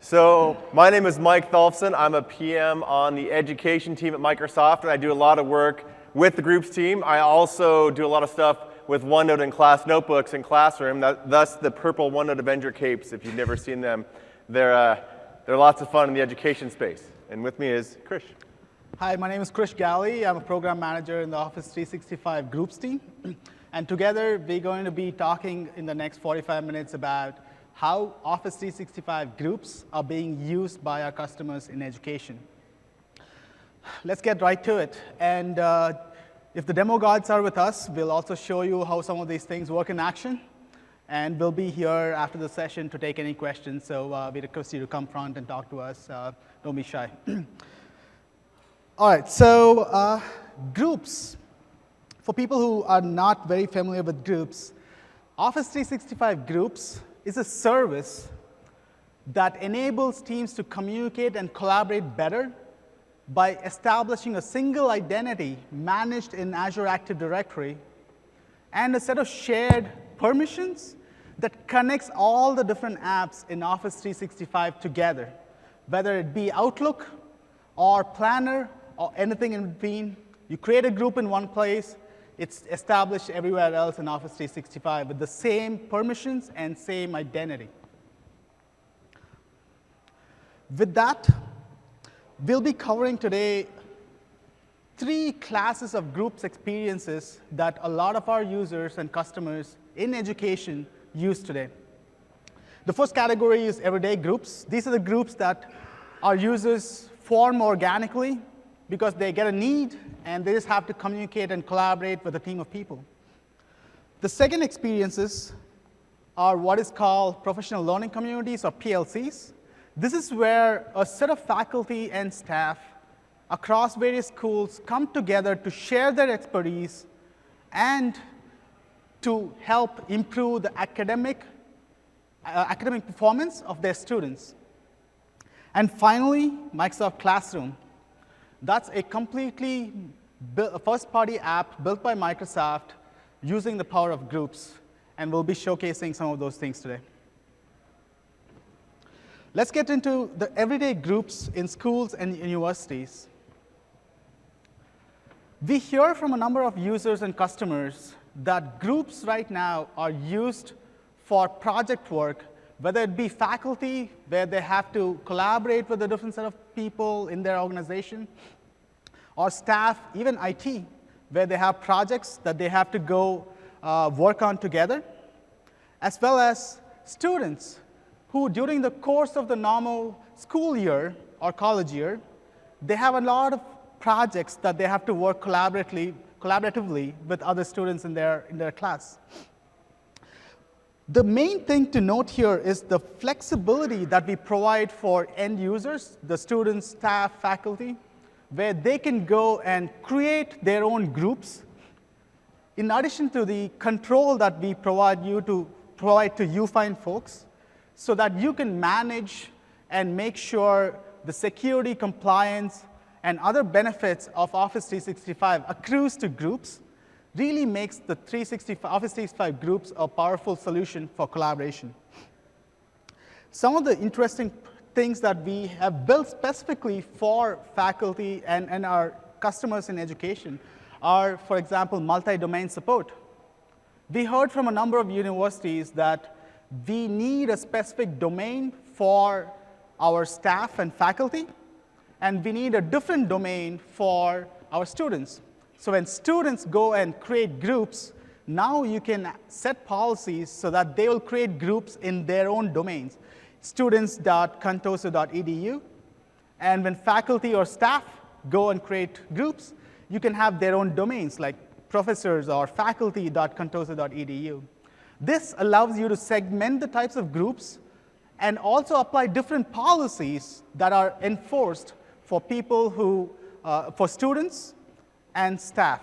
So my name is Mike Tholfsen. I'm a PM on the education team at Microsoft, and I do a lot of work with the groups team. I also do a lot of stuff with OneNote and class notebooks and Classroom, thus the purple OneNote Avenger capes, if you've never seen them. They're lots of fun in the education space. And with me is Krish. Hi, my name is Krish Galley. I'm a program manager in the Office 365 groups team. And together, we're going to be talking in the next 45 minutes about how Office 365 groups are being used by our customers in education. Let's get right to it. And if the demo gods are with us, we'll also show you how some of these things work in action. And we'll be here after the session to take any questions. So we request you to come front and talk to us. Don't be shy. All right, so groups. For people who are not very familiar with groups, Office 365 Groups is a service that enables teams to communicate and collaborate better by establishing a single identity managed in Azure Active Directory and a set of shared permissions that connects all the different apps in Office 365 together, whether it be Outlook or Planner or anything in between. You create a group in one place, it's established everywhere else in Office 365 with the same permissions and same identity. With that, we'll be covering today 3 classes of groups experiences that a lot of our users and customers in education use today. The first category is everyday groups. These are the groups that our users form organically because they get a need and they just have to communicate and collaborate with a team of people. The second experiences are what is called professional learning communities, or PLCs. This is where a set of faculty and staff across various schools come together to share their expertise and to help improve the academic performance of their students. And finally, Microsoft Classroom. That's a completely first-party app built by Microsoft using the power of groups, and we'll be showcasing some of those things today. Let's get into the everyday groups in schools and universities. We hear from a number of users and customers that groups right now are used for project work, whether it be faculty, where they have to collaborate with a different set of people in their organization, or staff, even IT, where they have projects that they have to go work on together, as well as students who, during the course of the normal school year or college year, they have a lot of projects that they have to work collaboratively with other students in their class. The main thing to note here is the flexibility that we provide for end users, the students, staff, faculty, where they can go and create their own groups, in addition to the control that we provide to you fine folks, so that you can manage and make sure the security, compliance, and other benefits of Office 365 accrues to groups. Really makes the Office 365 groups a powerful solution for collaboration. Some of the interesting things that we have built specifically for faculty and our customers in education are, for example, multi-domain support. We heard from a number of universities that we need a specific domain for our staff and faculty, and we need a different domain for our students. So when students go and create groups, now you can set policies so that they will create groups in their own domains, students.contoso.edu. And when faculty or staff go and create groups, you can have their own domains, like professors or faculty.contoso.edu. This allows you to segment the types of groups and also apply different policies that are enforced for people for students and staff.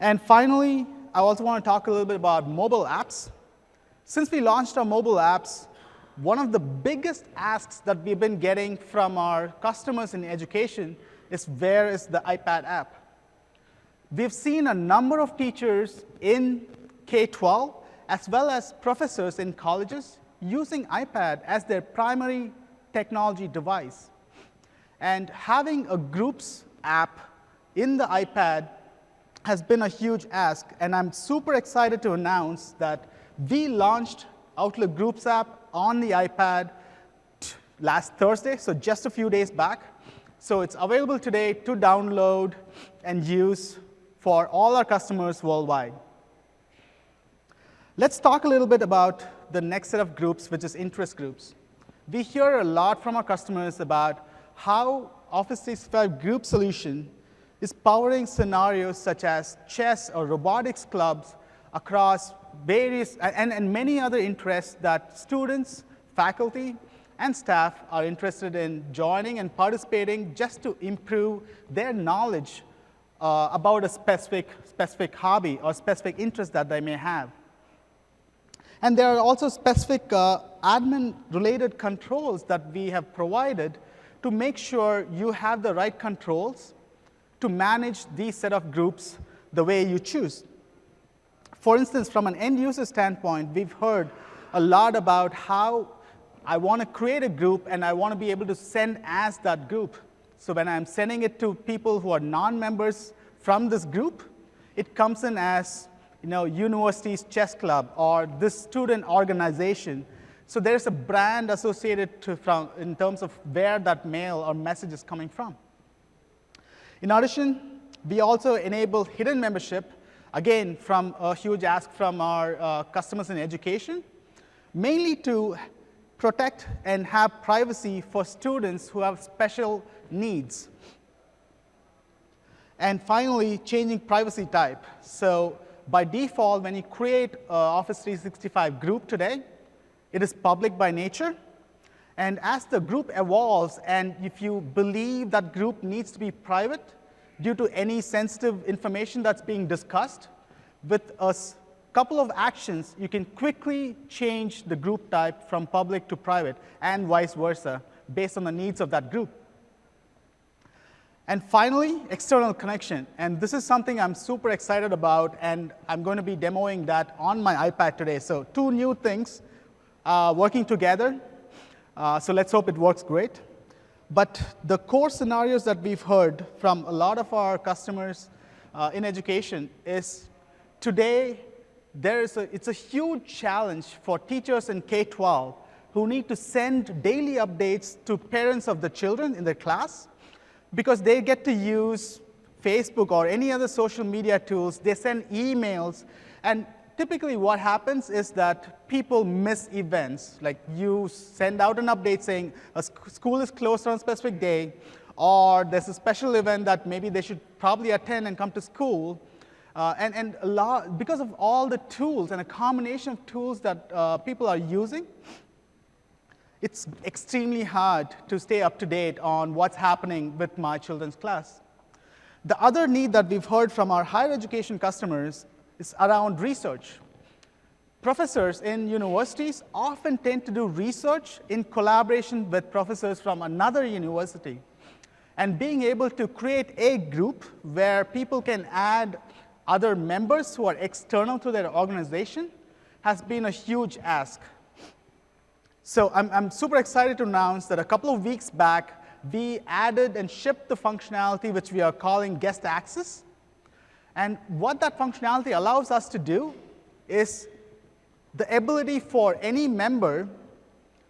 And finally, I also want to talk a little bit about mobile apps. Since we launched our mobile apps, one of the biggest asks that we've been getting from our customers in education is, where is the iPad app? We've seen a number of teachers in K-12, as well as professors in colleges, using iPad as their primary technology device. And having a Groups app in the iPad has been a huge ask, and I'm super excited to announce that we launched Outlook Groups app on the iPad last Thursday, so just a few days back. So it's available today to download and use for all our customers worldwide. Let's talk a little bit about the next set of groups, which is interest groups. We hear a lot from our customers about how Office 365 Group solution is powering scenarios such as chess or robotics clubs across various and many other interests that students, faculty, and staff are interested in joining and participating just to improve their knowledge about a specific hobby or specific interest that they may have. And there are also specific admin-related controls that we have provided to make sure you have the right controls to manage these set of groups the way you choose. For instance, from an end user standpoint, we've heard a lot about how I want to create a group and I want to be able to send as that group. So when I'm sending it to people who are non-members from this group, it comes in as university's chess club or this student organization. So there's a brand associated in terms of where that mail or message is coming from. In addition, we also enable hidden membership, again, from a huge ask from our customers in education, mainly to protect and have privacy for students who have special needs. And finally, changing privacy type. So by default, when you create an Office 365 group today, it is public by nature. And as the group evolves, and if you believe that group needs to be private due to any sensitive information that's being discussed, with a couple of actions, you can quickly change the group type from public to private, and vice versa, based on the needs of that group. And finally, external connection. And this is something I'm super excited about, and I'm going to be demoing that on my iPad today. So 2 new things working together. So let's hope it works great. But the core scenarios that we've heard from a lot of our customers in education is today it's a huge challenge for teachers in K-12 who need to send daily updates to parents of the children in their class because they get to use Facebook or any other social media tools. They send emails, and typically what happens is that people miss events. Like you send out an update saying a school is closed on a specific day, or there's a special event that maybe they should probably attend and come to school. And because of all the tools and a combination of tools that people are using, it's extremely hard to stay up to date on what's happening with my children's class. The other need that we've heard from our higher education customers is around research. Professors in universities often tend to do research in collaboration with professors from another university. And being able to create a group where people can add other members who are external to their organization has been a huge ask. So I'm super excited to announce that a couple of weeks back, we added and shipped the functionality which we are calling Guest Access. And what that functionality allows us to do is the ability for any member,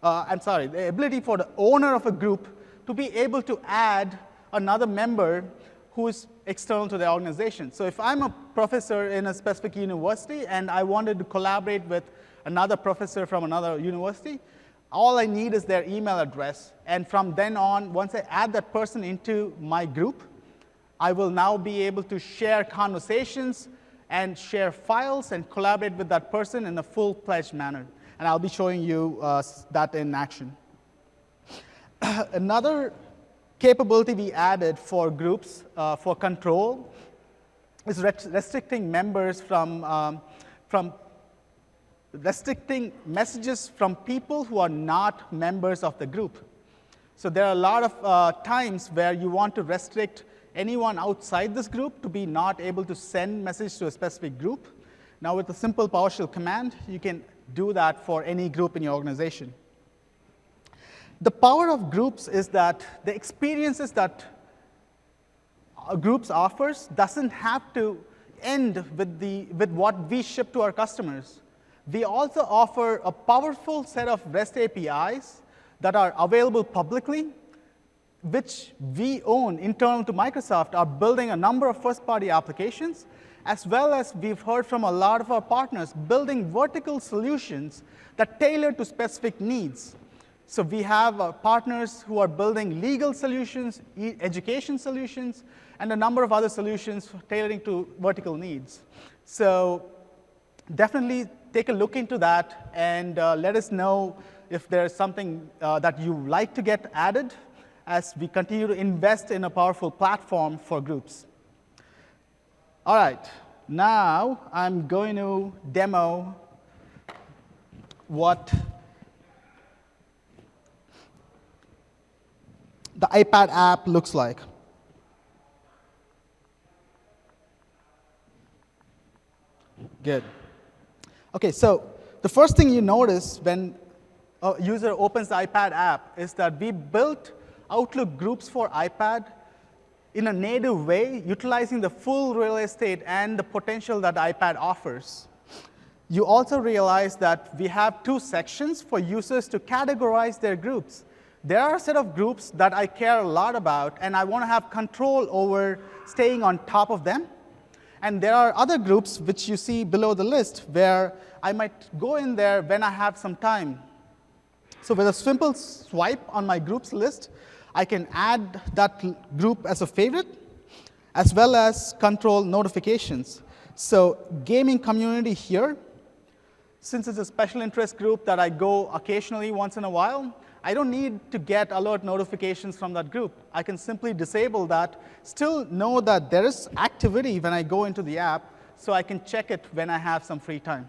the ability for the owner of a group to be able to add another member who is external to the organization. So if I'm a professor in a specific university and I wanted to collaborate with another professor from another university, all I need is their email address. And from then on, once I add that person into my group, I will now be able to share conversations and share files and collaborate with that person in a full-fledged manner. And I'll be showing you that in action. Another capability we added for groups for control is restricting members from restricting messages from people who are not members of the group. So there are a lot of times where you want to restrict anyone outside this group to be not able to send message to a specific group. Now with a simple PowerShell command, you can do that for any group in your organization. The power of groups is that the experiences that groups offers doesn't have to end with what we ship to our customers. We also offer a powerful set of REST APIs that are available publicly, which we own internal to Microsoft, are building a number of first-party applications, as well as we've heard from a lot of our partners building vertical solutions that tailor to specific needs. So we have partners who are building legal solutions, education solutions, and a number of other solutions tailoring to vertical needs. So definitely take a look into that and let us know if there's something that you like to get added as we continue to invest in a powerful platform for groups. All right, now I'm going to demo what the iPad app looks like. Good. Okay, so the first thing you notice when a user opens the iPad app is that we built Outlook Groups for iPad in a native way, utilizing the full real estate and the potential that iPad offers. You also realize that we have 2 sections for users to categorize their groups. There are a set of groups that I care a lot about, and I want to have control over staying on top of them. And there are other groups which you see below the list where I might go in there when I have some time. So with a simple swipe on my groups list, I can add that group as a favorite, as well as control notifications. So gaming community here, since it's a special interest group that I go occasionally once in a while, I don't need to get alert notifications from that group. I can simply disable that, still know that there is activity when I go into the app, so I can check it when I have some free time.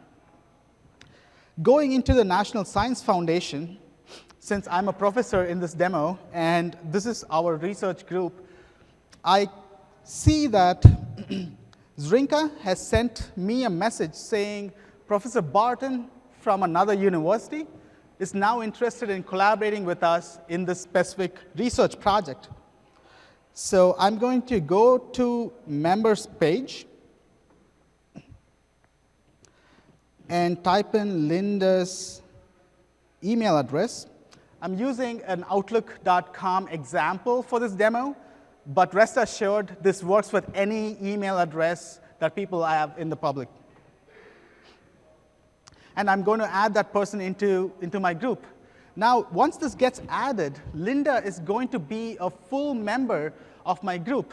Going into the National Science Foundation, since I'm a professor in this demo, and this is our research group, I see that Zrinka has sent me a message saying, Professor Barton from another university is now interested in collaborating with us in this specific research project. So I'm going to go to members page and type in Linda's email address. I'm using an Outlook.com example for this demo, but rest assured, this works with any email address that people have in the public. And I'm going to add that person into my group. Now, once this gets added, Linda is going to be a full member of my group.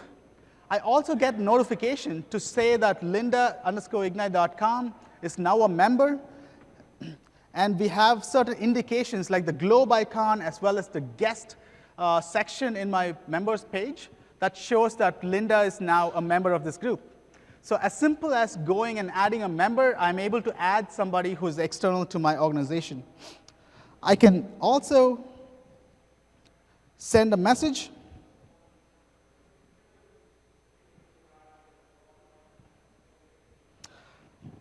I also get notification to say that linda_ignite.com is now a member. And we have certain indications like the globe icon as well as the guest section in my members page that shows that Linda is now a member of this group. So as simple as going and adding a member, I'm able to add somebody who's external to my organization. I can also send a message.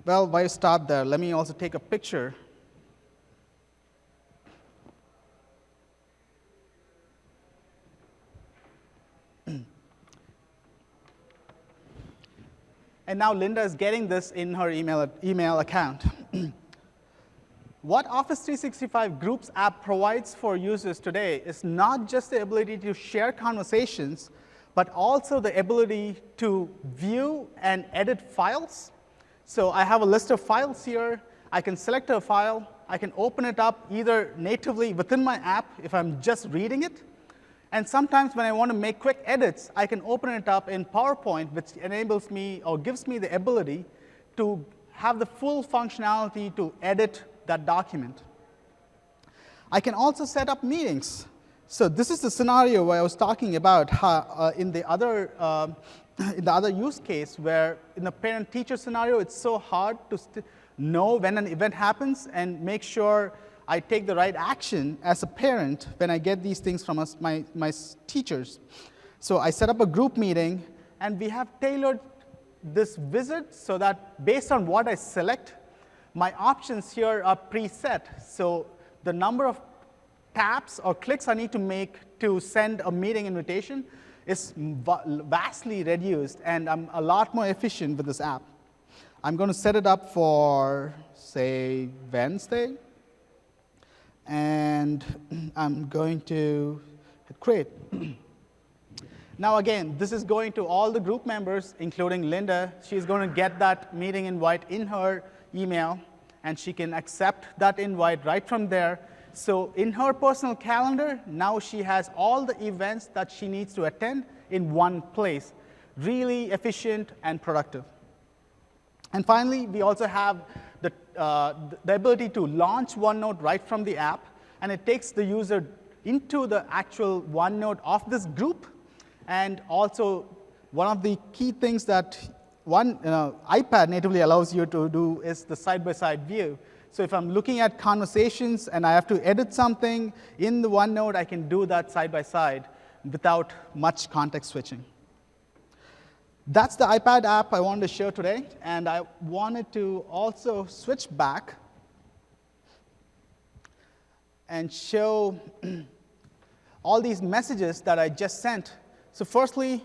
Well, why start there? Let me also take a picture. And now Linda is getting this in her email account. What Office 365 Groups app provides for users today is not just the ability to share conversations, but also the ability to view and edit files. So I have a list of files here. I can select a file. I can open it up either natively within my app if I'm just reading it. And sometimes when I want to make quick edits, I can open it up in PowerPoint, which enables me or gives me the ability to have the full functionality to edit that document. I can also set up meetings. So this is the scenario where I was talking about how, in the other use case where in the parent-teacher scenario, it's so hard to know when an event happens and make sure I take the right action as a parent when I get these things from my teachers. So I set up a group meeting, and we have tailored this visit so that based on what I select, My options here are preset. So the number of taps or clicks I need to make to send a meeting invitation is vastly reduced, and I'm a lot more efficient with this app. I'm going to set it up for, say, Wednesday, and I'm going to hit create. Now again, this is going to all the group members, including Linda. She's going to get that meeting invite in her email, and she can accept that invite right from there. So in her personal calendar, now she has all the events that she needs to attend in one place. Really efficient and productive. And finally, we also have the ability to launch OneNote right from the app, and it takes the user into the actual OneNote of this group. And also, one of the key things that iPad natively allows you to do is the side-by-side view. So if I'm looking at conversations and I have to edit something in the OneNote, I can do that side-by-side without much context switching. That's the iPad app I wanted to show today. And I wanted to also switch back and show all these messages that I just sent. So firstly,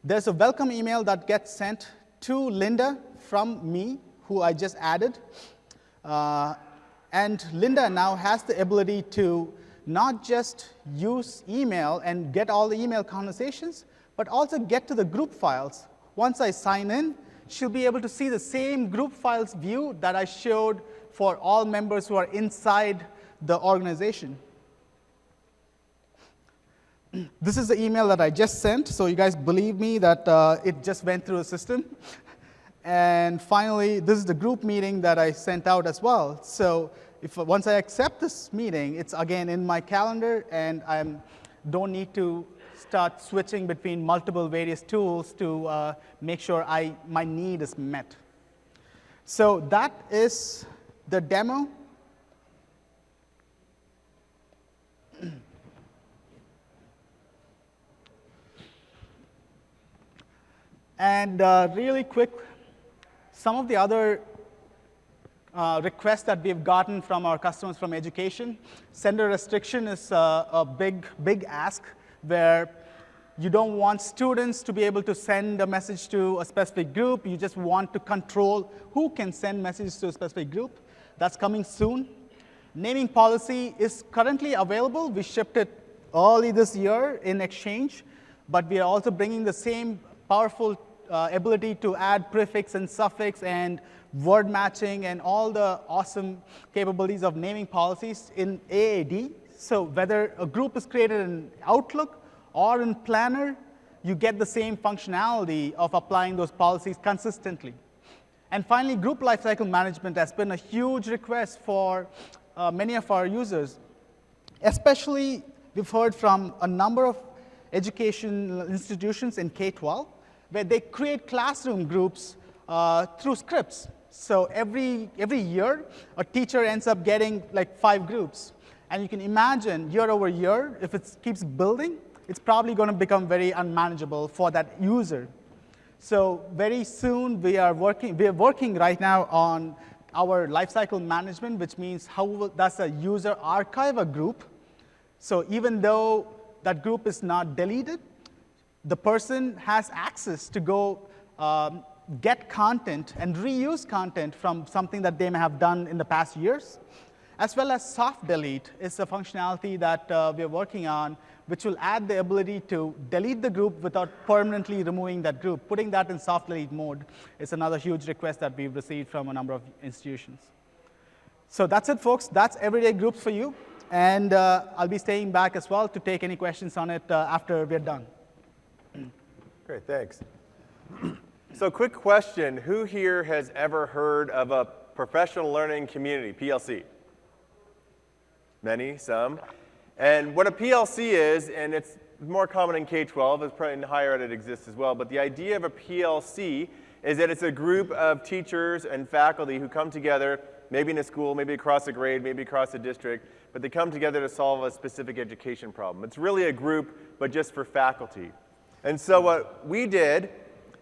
there's a welcome email that gets sent to Linda from me, who I just added. And Linda now has the ability to not just use email and get all the email conversations, but also get to the group files. Once I sign in, she'll be able to see the same group files view that I showed for all members who are inside the organization. This is the email that I just sent, so you guys believe me that it just went through the system. And finally, this is the group meeting that I sent out as well. So once I accept this meeting, it's again in my calendar, and I don't need to start switching between multiple various tools to make sure my need is met. So that is the demo. And really quick, some of the other requests that we've gotten from our customers from education. Sender restriction is a big ask, where you don't want students to be able to send a message to a specific group. You just want to control who can send messages to a specific group. That's coming soon. Naming policy is currently available. We shipped it early this year in Exchange, but we are also bringing the same powerful ability to add prefix and suffix and word matching and all the awesome capabilities of naming policies in AAD. So whether a group is created in Outlook or in Planner, you get the same functionality of applying those policies consistently. And finally, group lifecycle management has been a huge request for many of our users. Especially, we've heard from a number of educational institutions in K-12, where they create classroom groups through scripts. So every year, a teacher ends up getting like 5 groups. And you can imagine, year over year, if it keeps building, it's probably going to become very unmanageable for that user. So very soon, we are working right now on our lifecycle management, which means how does a user archive a group. So even though that group is not deleted, the person has access to go get content and reuse content from something that they may have done in the past years, as well as soft delete is a functionality that we're working on, which will add the ability to delete the group without permanently removing that group. Putting that in soft delete mode is another huge request that we've received from a number of institutions. So that's it, folks. That's Everyday Groups for you. And I'll be staying back as well to take any questions on it after we're done. Great, thanks. So quick question, who here has ever heard of a professional learning community, PLC? Many, some. And what a PLC is, and it's more common in K-12, it's probably in higher ed it exists as well, but the idea of a PLC is that it's a group of teachers and faculty who come together, maybe in a school, maybe across a grade, maybe across a district, but they come together to solve a specific education problem. It's really a group, but just for faculty. And so what we did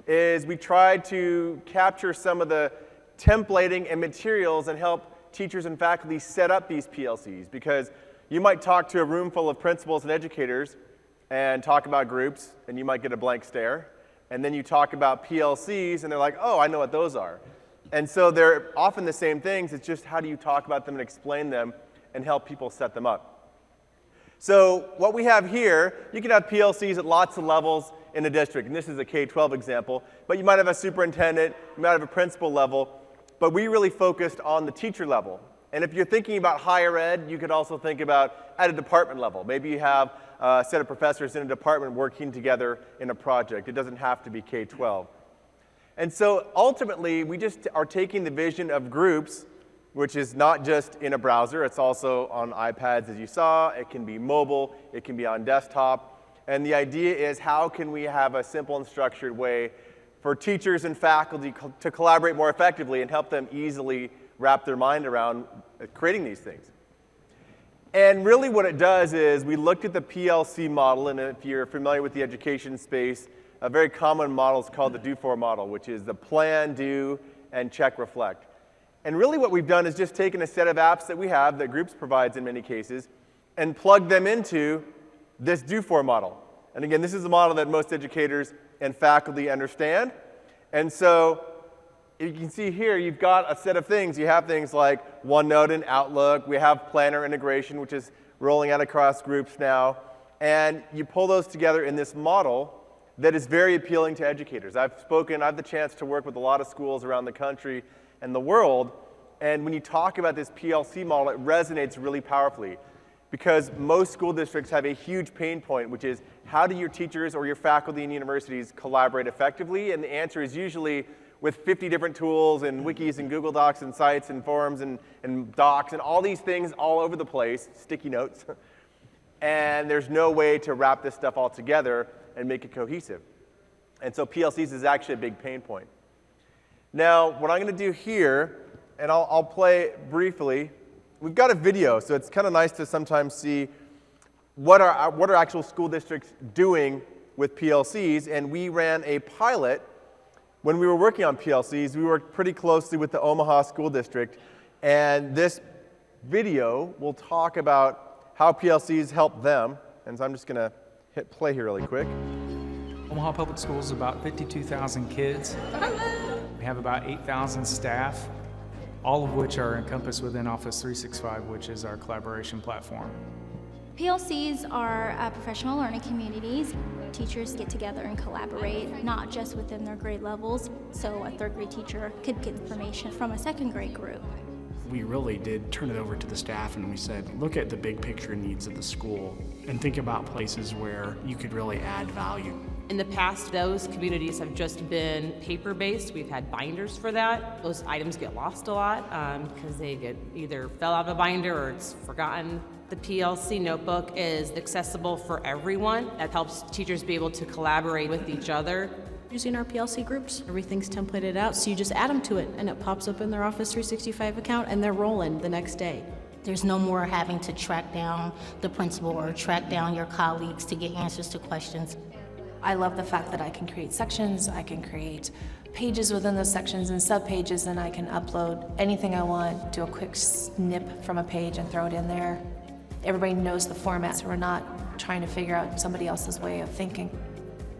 is we tried to capture some of the templating and materials and help teachers and faculty set up these PLCs, because you might talk to a room full of principals and educators and talk about groups, and you might get a blank stare. And then you talk about PLCs, and they're like, oh, I know what those are. And so they're often the same things. It's just how do you talk about them and explain them and help people set them up. So what we have here, you can have PLCs at lots of levels in a district. And this is a K-12 example. But you might have a superintendent, you might have a principal level. But we really focused on the teacher level. And if you're thinking about higher ed, you could also think about at a department level. Maybe you have a set of professors in a department working together in a project. It doesn't have to be K-12. And so ultimately, we just are taking the vision of groups, which is not just in a browser, it's also on iPads as you saw, it can be mobile, it can be on desktop. And the idea is how can we have a simple and structured way for teachers and faculty to collaborate more effectively and help them easily wrap their mind around creating these things. And really what it does is we looked at the PLC model, and if you're familiar with the education space, a very common model is called the do-for model, which is the plan, do, and check, reflect. And really what we've done is just taken a set of apps that we have, that Groups provides in many cases, and plugged them into this do-for model. And again, this is a model that most educators and faculty understand. And so you can see here, you've got a set of things. You have things like OneNote and Outlook. We have Planner integration, which is rolling out across Groups now. And you pull those together in this model that is very appealing to educators. I've had the chance to work with a lot of schools around the country and the world, and when you talk about this PLC model, it resonates really powerfully, because most school districts have a huge pain point, which is how do your teachers or your faculty in universities collaborate effectively? And the answer is usually with 50 different tools and wikis and Google Docs and sites and forums and docs and all these things all over the place, sticky notes, and there's no way to wrap this stuff all together and make it cohesive. And so PLCs is actually a big pain point. Now, what I'm going to do here, and I'll play briefly, we've got a video, so it's kind of nice to sometimes see what are actual school districts doing with PLCs, and we ran a pilot when we were working on PLCs. We worked pretty closely with the Omaha School District, and this video will talk about how PLCs help them, and so I'm just going to hit play here really quick. Omaha Public Schools is about 52,000 kids. We have about 8,000 staff, all of which are encompassed within Office 365, which is our collaboration platform. PLCs are professional learning communities. Teachers get together and collaborate, not just within their grade levels, so a third grade teacher could get information from a second grade group. We really did turn it over to the staff, and we said, look at the big picture needs of the school and think about places where you could really add value. In the past, those communities have just been paper-based. We've had binders for that. Those items get lost a lot because they get either fell out of a binder or it's forgotten. The PLC notebook is accessible for everyone. That helps teachers be able to collaborate with each other. Using our PLC groups, everything's templated out, so you just add them to it and it pops up in their Office 365 account and they're rolling the next day. There's no more having to track down the principal or track down your colleagues to get answers to questions. I love the fact that I can create sections, I can create pages within those sections and subpages, and I can upload anything I want, do a quick snip from a page and throw it in there. Everybody knows the format, so we're not trying to figure out somebody else's way of thinking.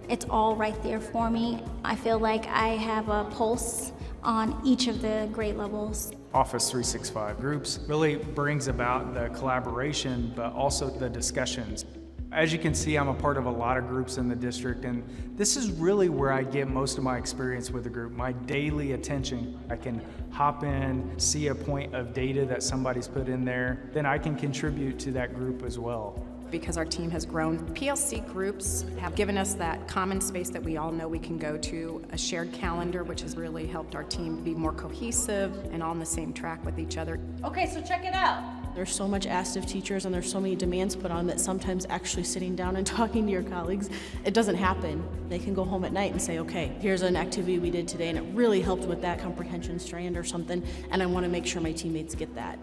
It's all right there for me. I feel like I have a pulse on each of the grade levels. Office 365 Groups really brings about the collaboration, but also the discussions. As you can see, I'm a part of a lot of groups in the district, and this is really where I get most of my experience with the group, my daily attention. I can hop in, see a point of data that somebody's put in there, then I can contribute to that group as well. Because our team has grown, PLC groups have given us that common space that we all know we can go to, a shared calendar, which has really helped our team be more cohesive and on the same track with each other. Okay, so check it out. There's so much asked of teachers and there's so many demands put on that sometimes actually sitting down and talking to your colleagues, it doesn't happen. They can go home at night and say, okay, here's an activity we did today and it really helped with that comprehension strand or something, and I want to make sure my teammates get that.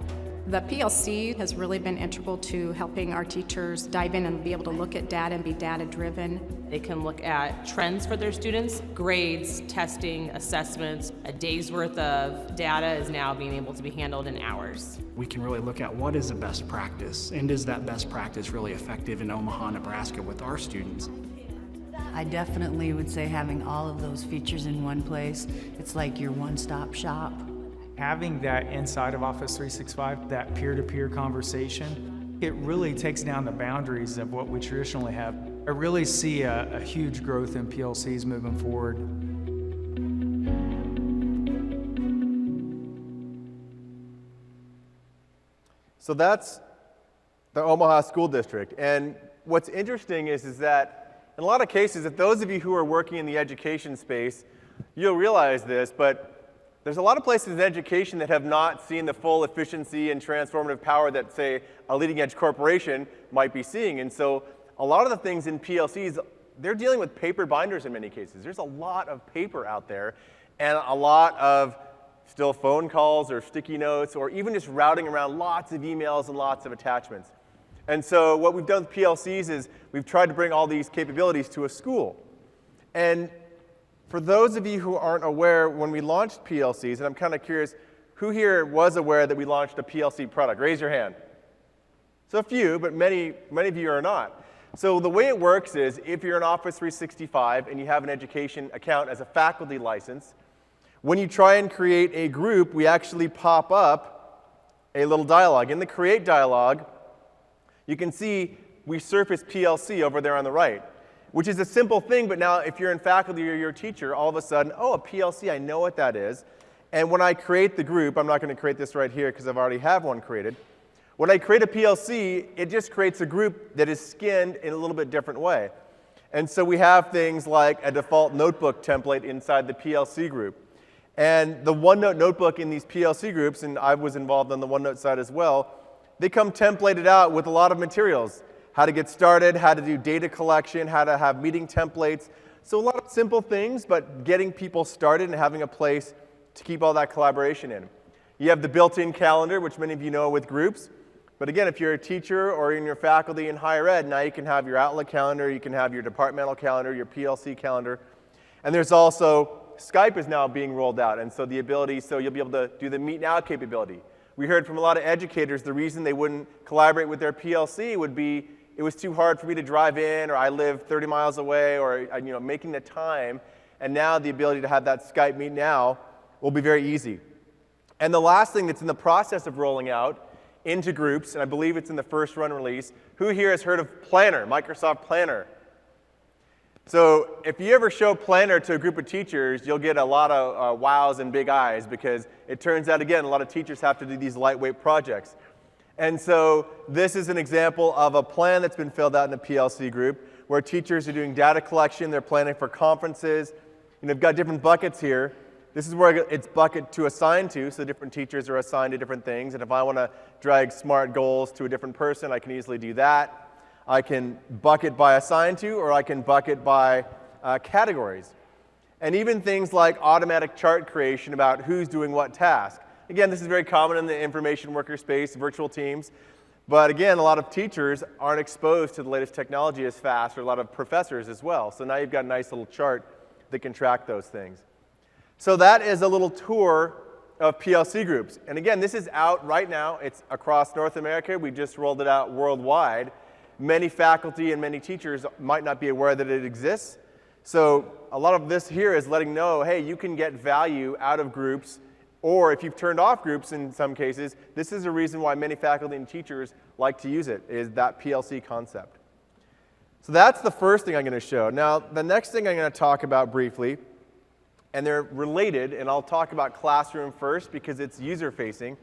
The PLC has really been integral to helping our teachers dive in and be able to look at data and be data-driven. They can look at trends for their students, grades, testing, assessments. A day's worth of data is now being able to be handled in hours. We can really look at what is a best practice, and is that best practice really effective in Omaha, Nebraska with our students? I definitely would say having all of those features in one place, it's like your one-stop shop. Having that inside of Office 365, that peer-to-peer conversation, it really takes down the boundaries of what we traditionally have. I really see a huge growth in PLCs moving forward. So that's the Omaha School District. And what's interesting is that in a lot of cases, if those of you who are working in the education space, you'll realize this, but there's a lot of places in education that have not seen the full efficiency and transformative power that, say, a leading edge corporation might be seeing. And so a lot of the things in PLCs, they're dealing with paper binders in many cases. There's a lot of paper out there and a lot of still phone calls or sticky notes or even just routing around lots of emails and lots of attachments. And so what we've done with PLCs is we've tried to bring all these capabilities to a school. And for those of you who aren't aware, when we launched PLCs, and I'm kind of curious, who here was aware that we launched a PLC product? Raise your hand. So a few, but many of you are not. So the way it works is if you're in Office 365 and you have an education account as a faculty license, when you try and create a group, we actually pop up a little dialog. In the Create dialog, you can see we surface PLC over there on the right, which is a simple thing, but now if you're in faculty or you're a teacher, all of a sudden, oh, a PLC, I know what that is. And when I create the group, I'm not going to create this right here because I've already have one created. When I create a PLC, it just creates a group that is skinned in a little bit different way. And so we have things like a default notebook template inside the PLC group. And the OneNote notebook in these PLC groups, and I was involved on the OneNote side as well, they come templated out with a lot of materials. How to get started, how to do data collection, how to have meeting templates. So a lot of simple things, but getting people started and having a place to keep all that collaboration in. You have the built-in calendar, which many of you know with groups. But again, if you're a teacher or in your faculty in higher ed, now you can have your Outlook calendar, you can have your departmental calendar, your PLC calendar. And there's also, Skype is now being rolled out. And so the ability, so you'll be able to do the Meet Now capability. We heard from a lot of educators the reason they wouldn't collaborate with their PLC would be it was too hard for me to drive in, or I live 30 miles away, or making the time. And now the ability to have that Skype Meet Now will be very easy. And the last thing that's in the process of rolling out into groups, and I believe it's in the first run release, who here has heard of Planner, Microsoft Planner? So if you ever show Planner to a group of teachers, you'll get a lot of wows and big eyes because it turns out, again, a lot of teachers have to do these lightweight projects. And so this is an example of a plan that's been filled out in a PLC group where teachers are doing data collection, they're planning for conferences. You've got different buckets here. This is where it's bucket to assign to, so different teachers are assigned to different things. And if I want to drag SMART goals to a different person, I can easily do that. I can bucket by assigned to, or I can bucket by categories. And even things like automatic chart creation about who's doing what task. Again, this is very common in the information worker space, virtual teams. But again, a lot of teachers aren't exposed to the latest technology as fast, or a lot of professors as well. So now you've got a nice little chart that can track those things. So that is a little tour of PLC groups. And again, this is out right now. It's across North America. We just rolled it out worldwide. Many faculty and many teachers might not be aware that it exists. So a lot of this here is letting know, hey, you can get value out of groups. Or if you've turned off groups in some cases, this is a reason why many faculty and teachers like to use it, is that PLC concept. So that's the first thing I'm going to show. Now, the next thing I'm going to talk about briefly, and they're related, and I'll talk about Classroom first because it's user-facing.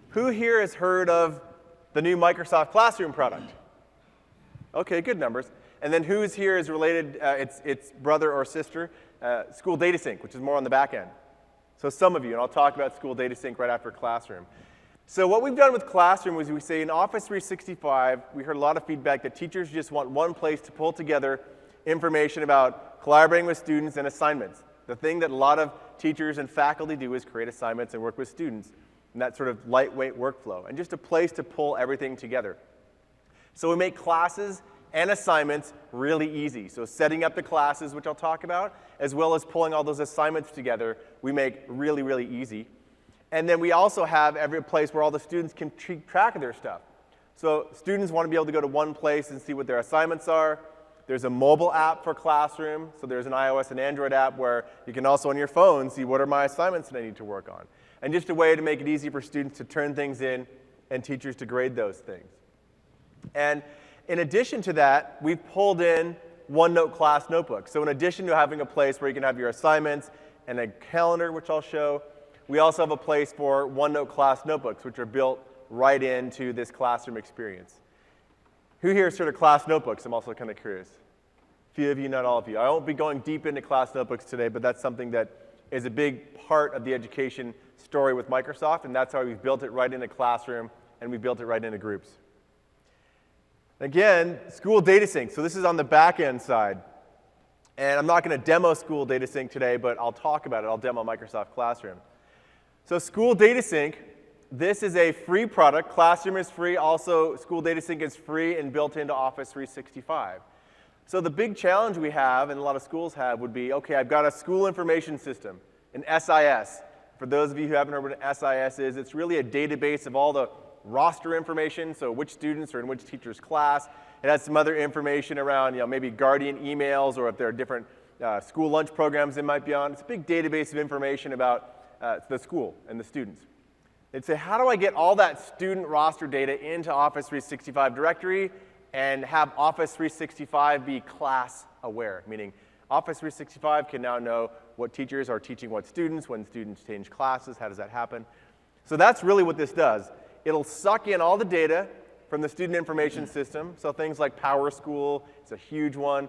Who here has heard of the new Microsoft Classroom product? Okay, good numbers. And then who's here is related, its brother or sister, School Data Sync, which is more on the back end. So some of you, and I'll talk about School Data Sync right after Classroom. So what we've done with Classroom is we say in Office 365, we heard a lot of feedback that teachers just want one place to pull together information about collaborating with students and assignments. The thing that a lot of teachers and faculty do is create assignments and work with students. and that sort of lightweight workflow, and just a place to pull everything together. So we make classes and assignments really easy. So setting up the classes, which I'll talk about, as well as pulling all those assignments together, we make really, really easy. And then we also have every place where all the students can keep track of their stuff. So students want to be able to go to one place and see what their assignments are. There's a mobile app for Classroom. So there's an iOS and Android app where you can also on your phone see what are my assignments that I need to work on. And just a way to make it easy for students to turn things in and teachers to grade those things. And in addition to that, we've pulled in OneNote class notebooks. So in addition to having a place where you can have your assignments and a calendar, which I'll show, we also have a place for OneNote class notebooks, which are built right into this classroom experience. Who here is sort of class notebooks? I'm also kind of curious. A few of you, not all of you. I won't be going deep into class notebooks today, but that's something that is a big part of the education story with Microsoft, and that's how we've built it right into Classroom, and we built it right into groups. Again, School Data Sync. So this is on the back end side. And I'm not going to demo School Data Sync today, but I'll talk about it. I'll demo Microsoft Classroom. So School Data Sync, this is a free product. Classroom is free. Also, School Data Sync is free and built into Office 365. So the big challenge we have, and a lot of schools have, would be, okay, I've got a school information system, an SIS. For those of you who haven't heard what an SIS is, it's really a database of all the roster information, so which students are in which teacher's class. It has some other information around, maybe guardian emails, or if there are different school lunch programs it might be on. It's a big database of information about the school and the students. They'd say, how do I get all that student roster data into Office 365 directory and have Office 365 be class aware, meaning Office 365 can now know what teachers are teaching what students, when students change classes, how does that happen? So that's really what this does. It'll suck in all the data from the student information system, so things like PowerSchool, it's a huge one,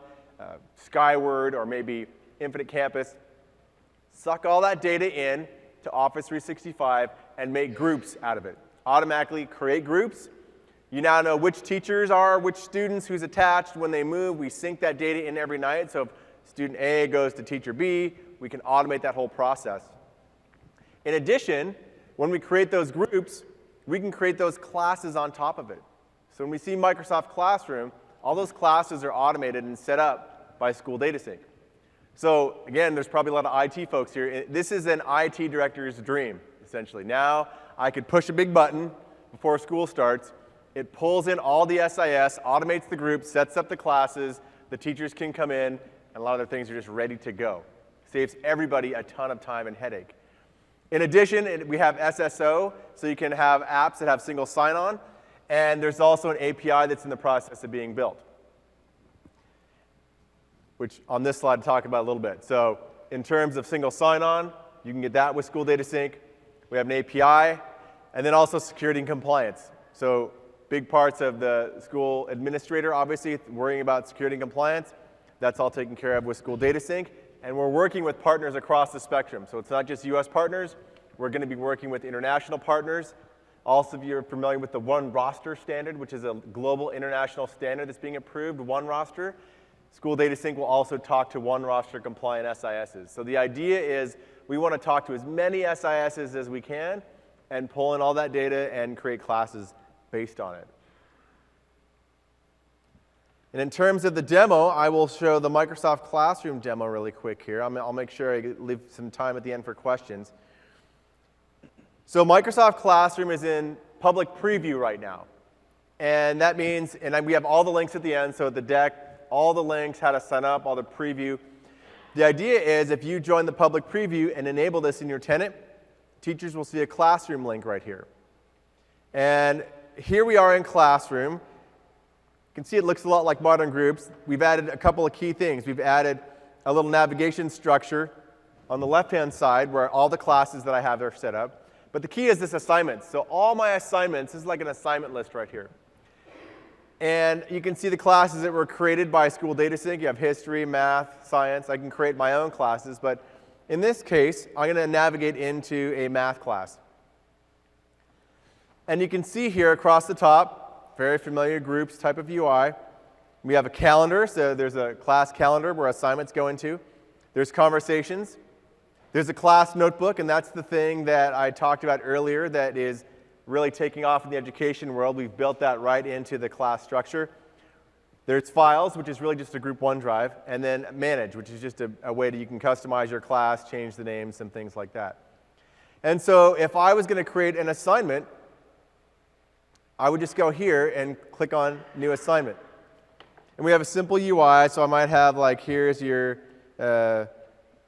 Skyward, or maybe Infinite Campus. Suck all that data in to Office 365 and make groups out of it. Automatically create groups. You now know which teachers are, which students, who's attached. When they move, we sync that data in every night. So if student A goes to teacher B, we can automate that whole process. In addition, when we create those groups, we can create those classes on top of it. So when we see Microsoft Classroom, all those classes are automated and set up by School Data Sync. So again, there's probably a lot of IT folks here. This is an IT director's dream, essentially. Now I could push a big button before school starts. It pulls in all the SIS, automates the group, sets up the classes, the teachers can come in, and a lot of their things are just ready to go. Saves everybody a ton of time and headache. In addition, we have SSO, so you can have apps that have single sign-on, and there's also an API that's in the process of being built, which on this slide I'll talk about a little bit. So in terms of single sign-on, you can get that with School Data Sync. We have an API, and then also security and compliance. So big parts of the school administrator, obviously, worrying about security and compliance. That's all taken care of with School Data Sync. And we're working with partners across the spectrum. So it's not just US partners. We're going to be working with international partners. Also, if you're familiar with the One Roster standard, which is a global international standard that's being approved, One Roster, School Data Sync will also talk to One Roster compliant SISs. So the idea is we want to talk to as many SISs as we can and pull in all that data and create classes based on it. And in terms of the demo, I will show the Microsoft Classroom demo really quick here. I'll make sure I leave some time at the end for questions. So Microsoft Classroom is in public preview right now. And that means, and we have all the links at the end, so at the deck, all the links, how to sign up, all the preview. The idea is if you join the public preview and enable this in your tenant, teachers will see a Classroom link right here. And here we are in Classroom. You can see it looks a lot like Modern Groups. We've added a couple of key things. We've added a little navigation structure on the left-hand side where all the classes that I have are set up. But the key is this assignments. So all my assignments, this is like an assignment list right here. And you can see the classes that were created by School Data Sync. You have history, math, science. I can create my own classes. But in this case, I'm going to navigate into a math class. And you can see here across the top, very familiar groups type of UI. We have a calendar, so there's a class calendar where assignments go into. There's conversations. There's a class notebook, and that's the thing that I talked about earlier that is really taking off in the education world. We've built that right into the class structure. There's files, which is really just a group OneDrive, and then manage, which is just a way that you can customize your class, change the names, and things like that. And so if I was going to create an assignment, I would just go here and click on New Assignment. And we have a simple UI, so I might have like, here's your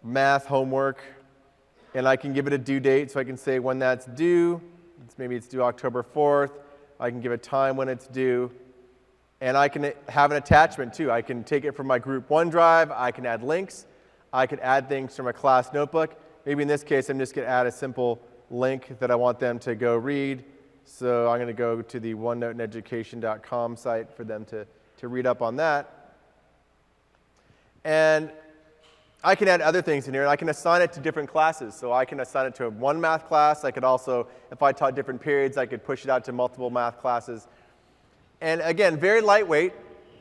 math homework, and I can give it a due date, so I can say when that's due. Maybe it's due October 4th. I can give a time when it's due. And I can have an attachment too. I can take it from my group OneDrive. I can add links. I could add things from a class notebook. Maybe in this case, I'm just going to add a simple link that I want them to go read. So I'm going to go to the OneNoteAndEducation.com site for them to read up on that. And I can add other things in here, and I can assign it to different classes. So I can assign it to one math class. I could also, if I taught different periods, I could push it out to multiple math classes. And again, very lightweight.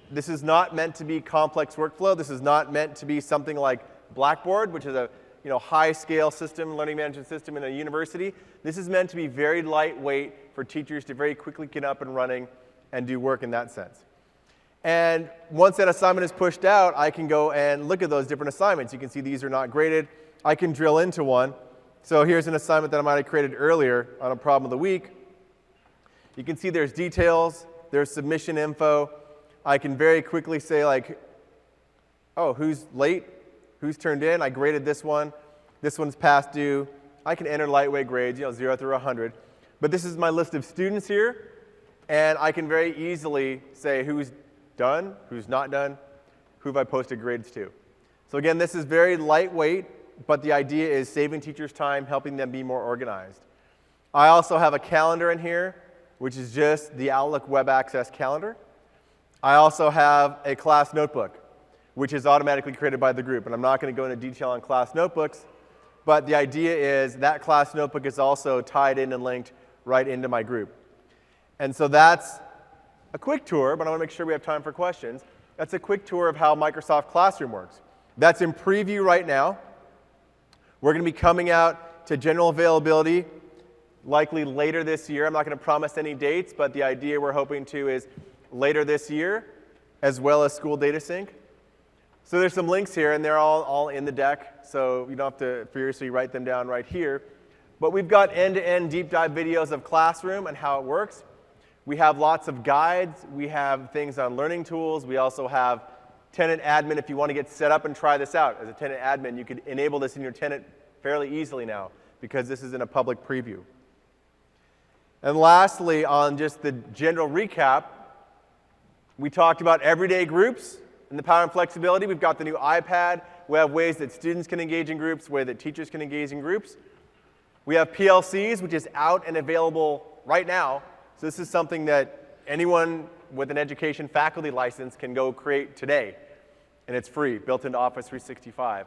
This is not meant to be complex workflow. This is not meant to be something like Blackboard, which is a high-scale system, learning management system in a university. This is meant to be very lightweight for teachers to very quickly get up and running and do work in that sense. And once that assignment is pushed out, I can go and look at those different assignments. You can see these are not graded. I can drill into one. So here's an assignment that I might have created earlier on a problem of the week. You can see there's details, there's submission info. I can very quickly say like, oh, who's late? Who's turned in? I graded this one. This one's past due. I can enter lightweight grades, 0 through 100. But this is my list of students here. And I can very easily say who's done, who's not done, who have I posted grades to. So again, this is very lightweight, but the idea is saving teachers time, helping them be more organized. I also have a calendar in here, which is just the Outlook Web Access calendar. I also have a class notebook, which is automatically created by the group. And I'm not going to go into detail on class notebooks, but the idea is that class notebook is also tied in and linked right into my group. And so that's a quick tour, but I want to make sure we have time for questions. That's a quick tour of how Microsoft Classroom works. That's in preview right now. We're going to be coming out to general availability likely later this year. I'm not going to promise any dates, but the idea we're hoping to is later this year, as well as School Data Sync. So there's some links here, and they're all in the deck, so you don't have to furiously write them down right here. But we've got end-to-end deep dive videos of Classroom and how it works. We have lots of guides. We have things on learning tools. We also have tenant admin. If you want to get set up and try this out as a tenant admin, you could enable this in your tenant fairly easily now because this is in a public preview. And lastly, on just the general recap, we talked about everyday groups and the power and flexibility. We've got the new iPad. We have ways that students can engage in groups, ways that teachers can engage in groups. We have PLCs, which is out and available right now. So this is something that anyone with an education faculty license can go create today. And it's free, built into Office 365.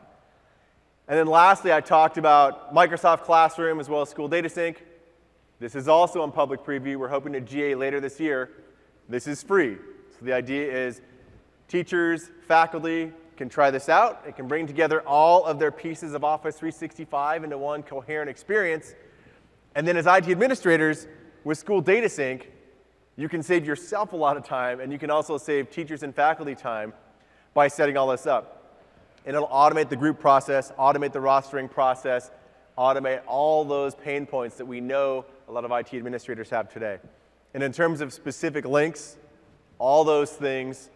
And then lastly, I talked about Microsoft Classroom as well as School Data Sync. This is also in public preview. We're hoping to GA later this year. This is free. So the idea is teachers, faculty can try this out. It can bring together all of their pieces of Office 365 into one coherent experience. And then as IT administrators, with School Data Sync, you can save yourself a lot of time, and you can also save teachers and faculty time by setting all this up. And it'll automate the group process, automate the rostering process, automate all those pain points that we know a lot of IT administrators have today. And in terms of specific links, all those things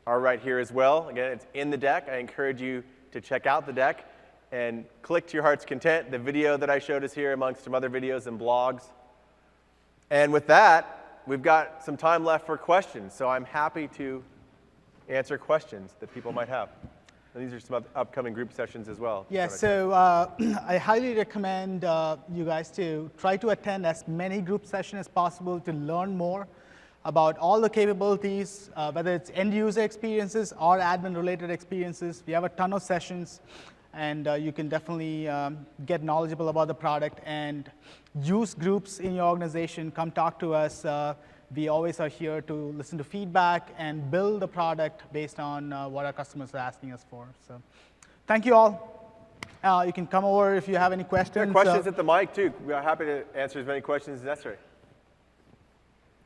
are right here as well. Again, it's in the deck. I encourage you to check out the deck and click to your heart's content. The video that I showed is here amongst some other videos and blogs. And with that, we've got some time left for questions. So I'm happy to answer questions that people might have. And these are some upcoming group sessions as well. Yeah, so I highly recommend you guys to try to attend as many group sessions as possible to learn more about all the capabilities, whether it's end user experiences or admin related experiences. We have a ton of sessions, and you can definitely get knowledgeable about the product and use groups in your organization. Come talk to us. We always are here to listen to feedback and build the product based on what our customers are asking us for. So thank you all. You can come over if you have any questions. There are questions at the mic, too. We are happy to answer as many questions as necessary.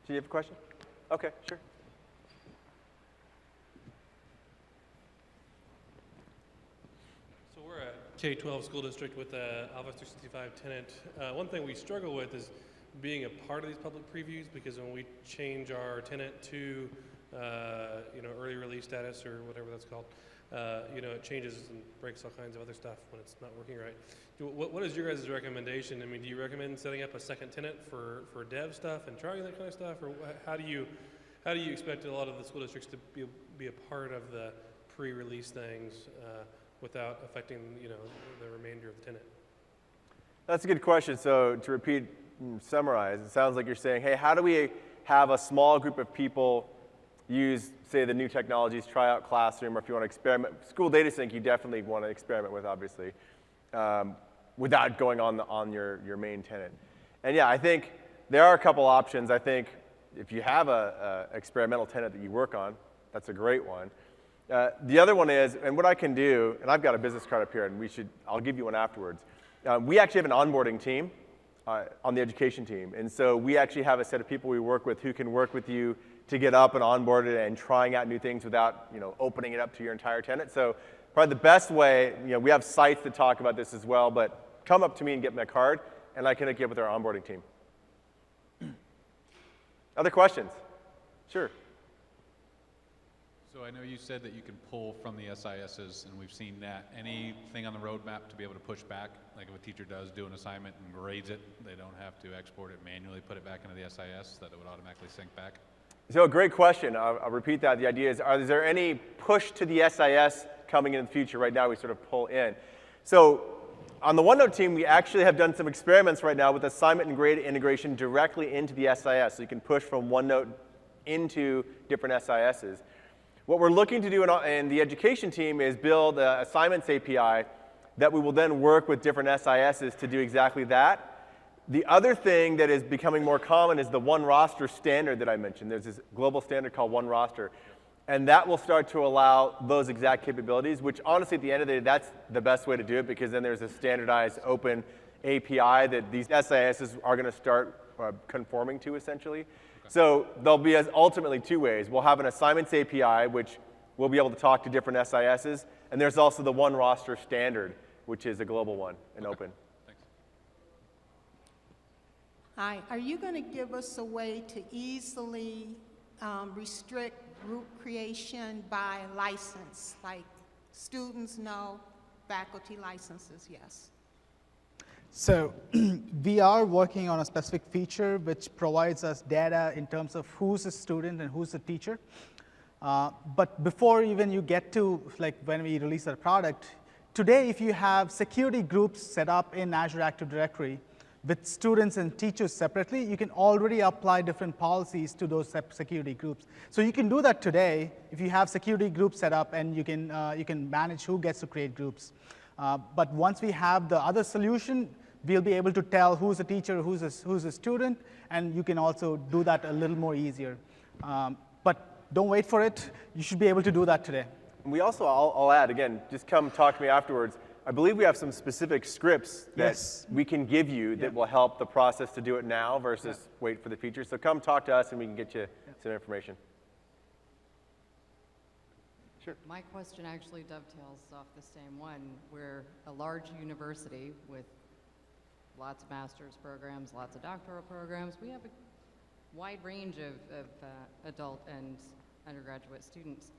Do you have a question? Okay, sure. So we're a K-12 school district with a Office 365 tenant. One thing we struggle with is being a part of these public previews, because when we change our tenant to early release status or whatever that's called, it changes and breaks all kinds of other stuff when it's not working right. What is your guys' recommendation? I mean, do you recommend setting up a second tenant for dev stuff and trying that kind of stuff, or how do you expect a lot of the school districts to be a part of the pre-release things without affecting the remainder of the tenant? That's a good question. So to repeat and summarize, it sounds like you're saying, hey, how do we have a small group of people use, say, the new technologies, try out Classroom, or if you want to experiment, School Data Sync you definitely want to experiment with, obviously, without going on your main tenant. And yeah, I think there are a couple options. I think if you have a experimental tenant that you work on, that's a great one. The other one is, and what I can do, and I've got a business card up here, and I'll give you one afterwards. We actually have an onboarding team on the education team. And so we actually have a set of people we work with who can work with you to get up and onboarded and trying out new things without opening it up to your entire tenant. So probably the best way, we have sites that talk about this as well, but come up to me and get my card, and I can hook you up with our onboarding team. Other questions? Sure. So I know you said that you can pull from the SISs, and we've seen that. Anything on the roadmap to be able to push back? Like if a teacher does do an assignment and grades it, they don't have to export it manually, put it back into the SIS, that it would automatically sync back? So a great question. I'll repeat that. The idea is there any push to the SIS coming in the future? Right now we sort of pull in. So on the OneNote team, we actually have done some experiments right now with assignment and grade integration directly into the SIS. So you can push from OneNote into different SISs. What we're looking to do in the education team is build an assignments API that we will then work with different SISs to do exactly that. The other thing that is becoming more common is the OneRoster standard that I mentioned. There's this global standard called OneRoster. And that will start to allow those exact capabilities, which honestly, at the end of the day, that's the best way to do it, because then there's a standardized open API that these SISs are going to start conforming to, essentially. Okay. So there'll be ultimately two ways. We'll have an assignments API, which we'll be able to talk to different SISs. And there's also the OneRoster standard, which is a global one and open. Hi, are you going to give us a way to easily restrict group creation by license, like students no, faculty licenses yes? So we are working on a specific feature which provides us data in terms of who's a student and who's a teacher. But before even you get to when we release our product, today if you have security groups set up in Azure Active Directory, with students and teachers separately, you can already apply different policies to those security groups. So you can do that today if you have security groups set up, and you can manage who gets to create groups. But once we have the other solution, we'll be able to tell who's a teacher, who's a student, and you can also do that a little more easier. But don't wait for it. You should be able to do that today. We also, I'll add, again, just come talk to me afterwards. I believe we have some specific scripts that we can give you that will help the process to do it now versus wait for the feature. So come talk to us and we can get you some information. Sure. My question actually dovetails off the same one. We're a large university with lots of master's programs, lots of doctoral programs. We have a wide range of adult and undergraduate students.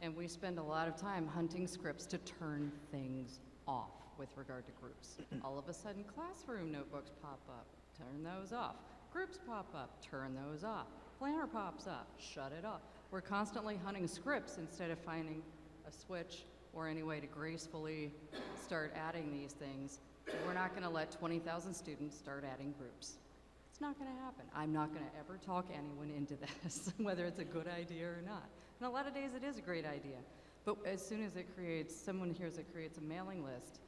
And we spend a lot of time hunting scripts to turn things off with regard to groups. All of a sudden, classroom notebooks pop up, turn those off. Groups pop up, turn those off. Planner pops up, shut it off. We're constantly hunting scripts instead of finding a switch or any way to gracefully start adding these things. We're not going to let 20,000 students start adding groups. It's not going to happen. I'm not going to ever talk anyone into this, whether it's a good idea or not. And a lot of days it is a great idea. But as soon as someone hears it creates a mailing list,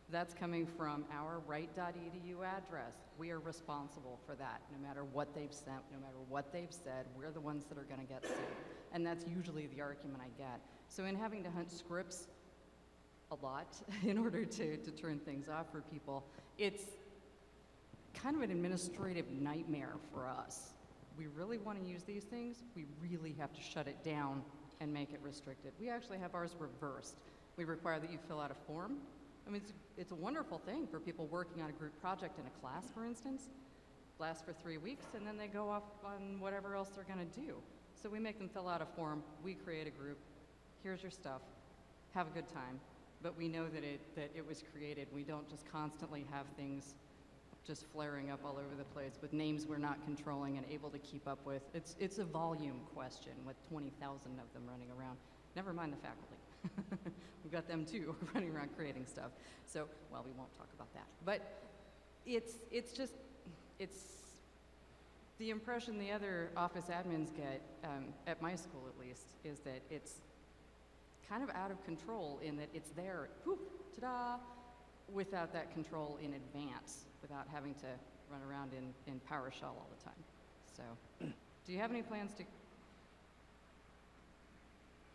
that's coming from our right.edu address. We are responsible for that. No matter what they've sent, no matter what they've said, we're the ones that are going to get sued. And that's usually the argument I get. So in having to hunt scripts a lot in order to turn things off for people. It's kind of an administrative nightmare for us. We really want to use these things. We really have to shut it down and make it restricted. We actually have ours reversed. We require that you fill out a form. I mean, it's a wonderful thing for people working on a group project in a class, for instance. Lasts for 3 weeks, and then they go off on whatever else they're going to do. So we make them fill out a form. We create a group. Here's your stuff. Have a good time. But we know that it was created. We don't just constantly have things just flaring up all over the place with names we're not controlling and able to keep up with. It's a volume question with 20,000 of them running around. Never mind the faculty. We've got them too running around creating stuff. So, well, we won't talk about that. But it's the impression the other office admins get, at my school at least, is that it's kind of out of control in that it's there, poof, ta-da, without that control in advance, without having to run around in PowerShell all the time. So, do you have any plans to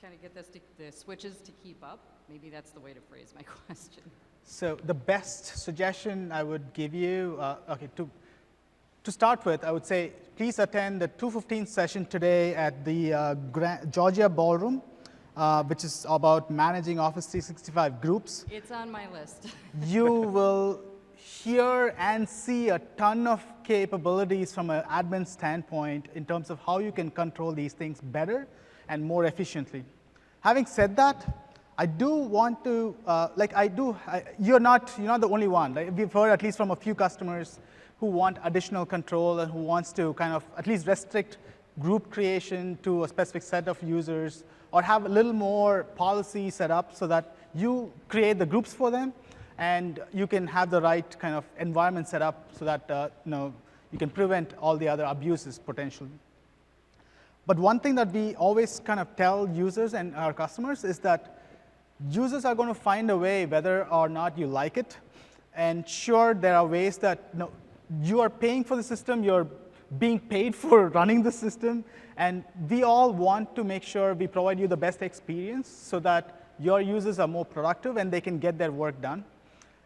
kind of get the switches to keep up? Maybe that's the way to phrase my question. So the best suggestion I would give you, to start with, I would say please attend the 2:15 session today at the Georgia Ballroom, which is about managing Office 365 groups. It's on my list. You will hear and see a ton of capabilities from an admin standpoint in terms of how you can control these things better and more efficiently. Having said that, I do want to, you're not the only one. Right? We've heard at least from a few customers who want additional control and who wants to kind of at least restrict group creation to a specific set of users, or have a little more policy set up so that you create the groups for them and you can have the right kind of environment set up so that you can prevent all the other abuses potentially. But one thing that we always kind of tell users and our customers is that users are going to find a way whether or not you like it. And sure, there are ways that you are paying for the system, you're being paid for running the system, and we all want to make sure we provide you the best experience so that your users are more productive and they can get their work done.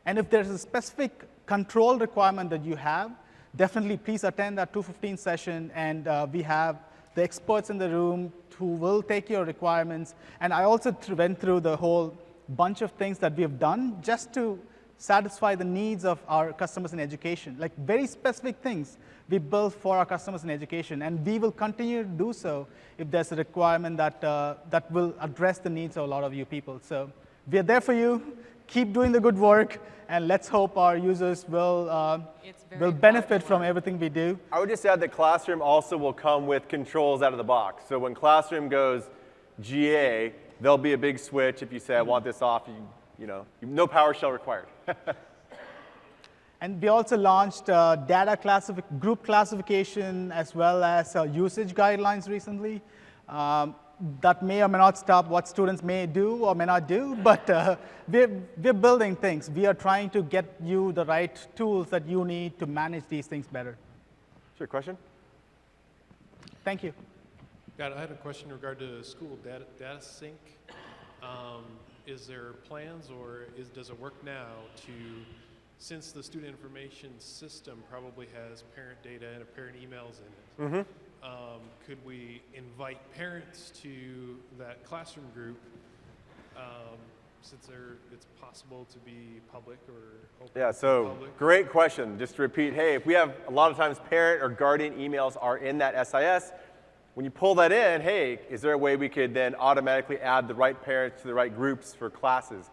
And if there's a specific control requirement that you have, definitely please attend that 2:15 session, and we have the experts in the room who will take your requirements. And I also went through the whole bunch of things that we have done just to satisfy the needs of our customers in education, like very specific things we built for our customers in education, and we will continue to do so if there's a requirement that will address the needs of a lot of you people. So we are there for you. Keep doing the good work, and let's hope our users will benefit from everything we do. I would just add that Classroom also will come with controls out of the box. So when Classroom goes GA, there'll be a big switch. If you say, I want this off, no PowerShell required. And we also launched group classification as well as usage guidelines recently. That may or may not stop what students may do or may not do, but we're building things. We are trying to get you the right tools that you need to manage these things better. Sure, question? Thank you. I had a question in regard to school data sync. Is there plans, or does it work now to, since the student information system probably has parent data and parent emails in it, could we invite parents to that classroom group, since it's possible to be public or open? Yeah, so public? Great question. Just to repeat, hey, if we have a lot of times parent or guardian emails are in that SIS, when you pull that in, hey, is there a way we could then automatically add the right parents to the right groups for classes?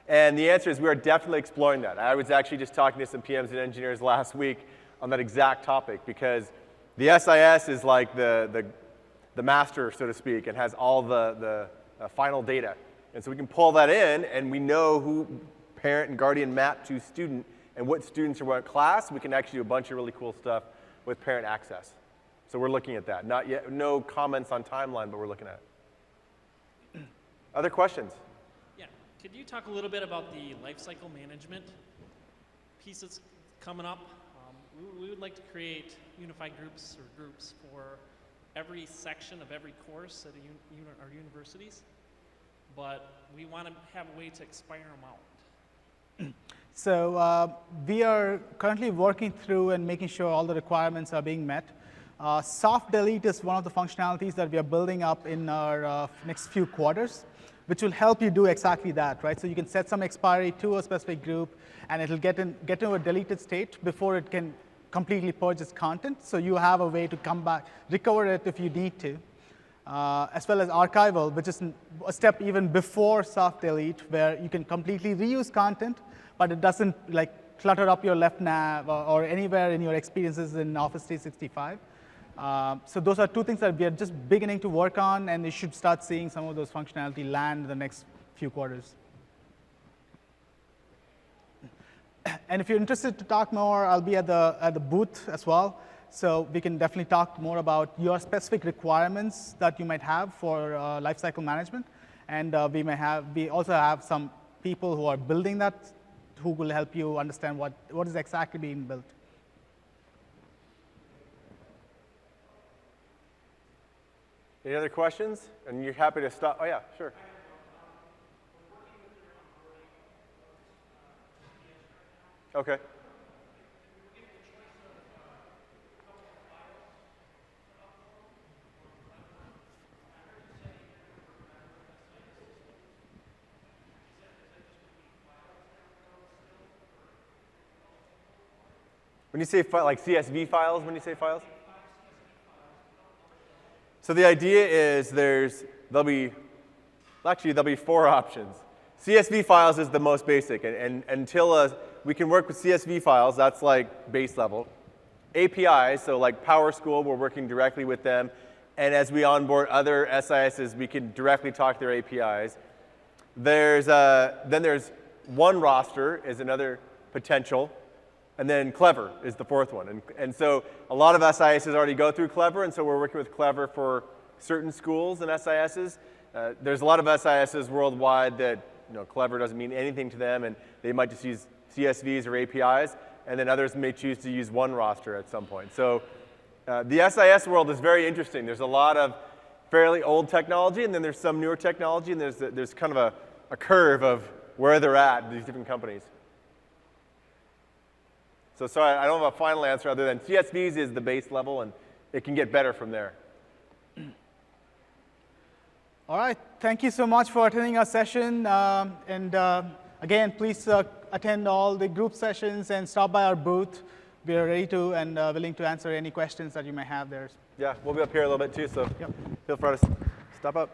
And the answer is we are definitely exploring that. I was actually just talking to some PMs and engineers last week on that exact topic, because the SIS is like the master, so to speak, and has all the final data. And so we can pull that in, and we know who parent and guardian map to student and what students are what class. We can actually do a bunch of really cool stuff with parent access. So we're looking at that. Not yet, no comments on timeline, but we're looking at it. Other questions? Yeah, could you talk a little bit about the lifecycle management pieces coming up? We would like to create unified groups for every section of every course at our universities. but we want to have a way to expire them out. So we are currently working through and making sure all the requirements are being met. Soft delete is one of the functionalities that we are building up in our next few quarters, which will help you do exactly that, right? So you can set some expiry to a specific group, and it'll get into a deleted state before it can completely purge its content. So you have a way to come back, recover it if you need to, as well as archival, which is a step even before soft delete, where you can completely reuse content, but it doesn't like clutter up your left nav or anywhere in your experiences in Office 365. So those are two things that we are just beginning to work on, and you should start seeing some of those functionality land in the next few quarters. And if you're interested to talk more, I'll be at the booth as well. So we can definitely talk more about your specific requirements that you might have for lifecycle management. And we also have some people who are building that who will help you understand what is exactly being built. Any other questions? And you're happy to stop? Oh, yeah, sure. Okay. When you say like CSV files, when you say files? So the idea is there'll be 4 options. CSV files is the most basic, and until we can work with CSV files, that's like base level. APIs, so like PowerSchool, we're working directly with them, and as we onboard other SISs, we can directly talk to their APIs. Then there's OneRoster is another potential, and then Clever is the 4th one. And so a lot of SISs already go through Clever, and so we're working with Clever for certain schools and SISs. There's a lot of SISs worldwide that Clever doesn't mean anything to them, and they might just use CSVs or APIs, and then others may choose to use OneRoster at some point. So the SIS world is very interesting. There's a lot of fairly old technology, and then there's some newer technology, and there's kind of a curve of where they're at, these different companies. So sorry, I don't have a final answer other than CSVs is the base level, and it can get better from there. All right, thank you so much for attending our session. Again, please attend all the group sessions and stop by our booth. We are ready to and willing to answer any questions that you may have there. Yeah, we'll be up here a little bit too, so feel free to stop up.